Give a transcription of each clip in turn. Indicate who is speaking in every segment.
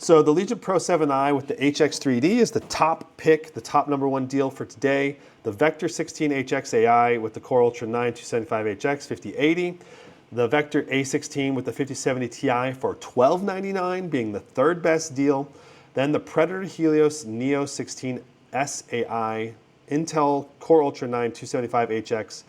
Speaker 1: So the Legion Pro 7i with the HX3D is the top pick, the top #1 deal for today. The Vector 16 HX AI with the Core Ultra 9 275HX 5080. The Vector A16 with the 5070 Ti for $1299 being the third best deal. Then the Predator Helios Neo 16 SAI Intel Core Ultra 9 275HX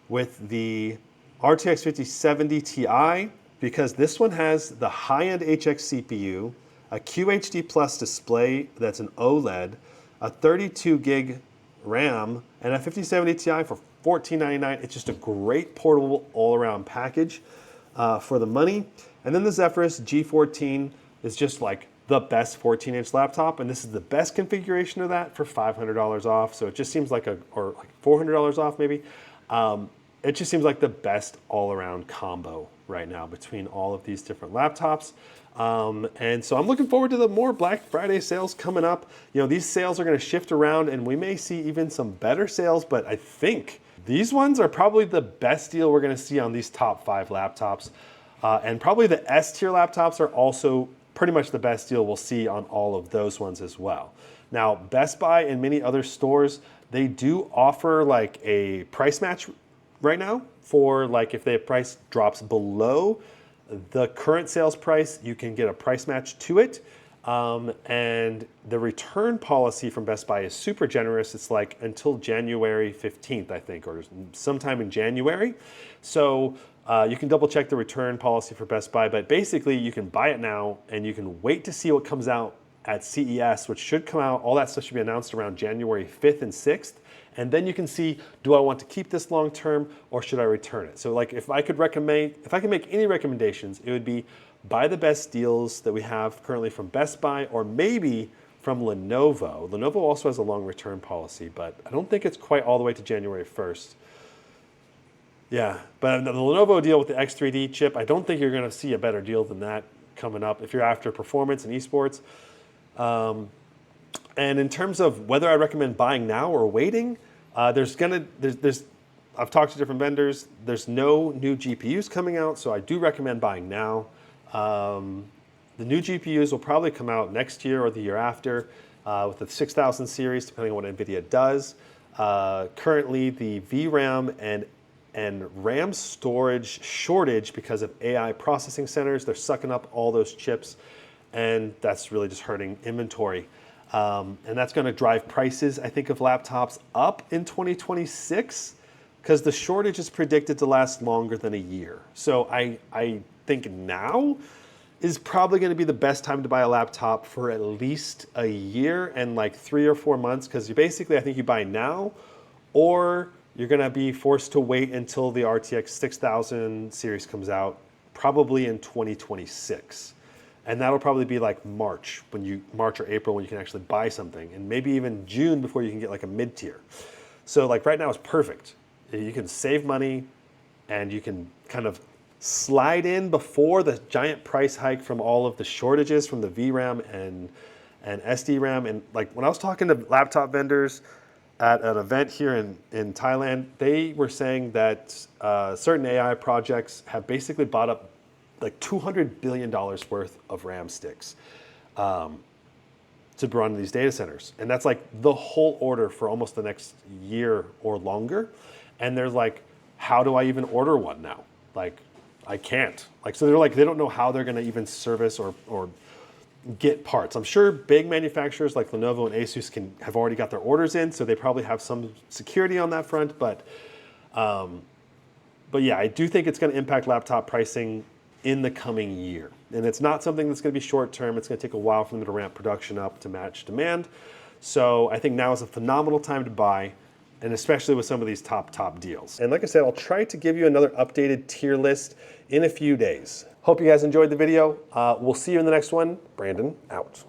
Speaker 1: with the RTX 5070 Ti, because this one has the high-end HX CPU, a QHD Plus display that's an OLED, a 32 gig RAM, and a 5070 Ti for $1499. It's just a great portable all-around package for the money. And then the Zephyrus G14 is just like the best 14-inch laptop, and this is the best configuration of that for $500 off. So it just seems like or like $400 off maybe. It just seems like the best all-around combo right now between all of these different laptops. And so I'm looking forward to the more Black Friday sales coming up. You know, these sales are going to shift around and we may see even some better sales, but I think these ones are probably the best deal we're going to see on these top 5 laptops. And probably the S-tier laptops are also pretty much the best deal we'll see on all of those ones as well. Now, Best Buy and many other stores, they do offer like a price match right now for like if the price drops below the current sales price, you can get a price match to it. And the return policy from Best Buy is super generous. It's like until January 15th, I think, or sometime in January. So you can double check the return policy for Best Buy, but basically you can buy it now and you can wait to see what comes out at CES, which should come out, all that stuff should be announced around January 5th and 6th. And then you can see, do I want to keep this long term or should I return it? So like if I could make any recommendations, it would be buy the best deals that we have currently from Best Buy or maybe from Lenovo. Lenovo also has a long return policy, but I don't think it's quite all the way to January 1st. Yeah, but the Lenovo deal with the X3D chip, I don't think you're going to see a better deal than that coming up if you're after performance and esports. And in terms of whether I recommend buying now or waiting, I've talked to different vendors. There's no new GPUs coming out, so I do recommend buying now. The new GPUs will probably come out next year or the year after with the 6000 series, depending on what NVIDIA does. Currently, the VRAM and RAM storage shortage because of AI processing centers. They're sucking up all those chips, and that's really just hurting inventory. And that's going to drive prices, I think, of laptops up in 2026 because the shortage is predicted to last longer than a year. So I think now is probably going to be the best time to buy a laptop for at least a year and like 3 or 4 months, because you basically, I think you buy now or you're going to be forced to wait until the RTX 6000 series comes out, probably in 2026. And that'll probably be like March or April when you can actually buy something, and maybe even June before you can get like a mid-tier. So like right now it's perfect. You can save money and you can kind of slide in before the giant price hike from all of the shortages from the VRAM and SDRAM. And like when I was talking to laptop vendors at an event here in Thailand, they were saying that certain AI projects have basically bought up like $200 billion worth of RAM sticks to run these data centers. And that's like the whole order for almost the next year or longer. And they're like, how do I even order one now? Like, I can't. Like, so they're like, they don't know how they're gonna even service or get parts. I'm sure big manufacturers like Lenovo and Asus have already got their orders in, so they probably have some security on that front. But yeah, I do think it's gonna impact laptop pricing in the coming year. And it's not something that's going to be short term. It's going to take a while for them to ramp production up to match demand. So I think now is a phenomenal time to buy, and especially with some of these top deals. And like I said, I'll try to give you another updated tier list in a few days. Hope you guys enjoyed the video. We'll see you in the next one. Brandon, out.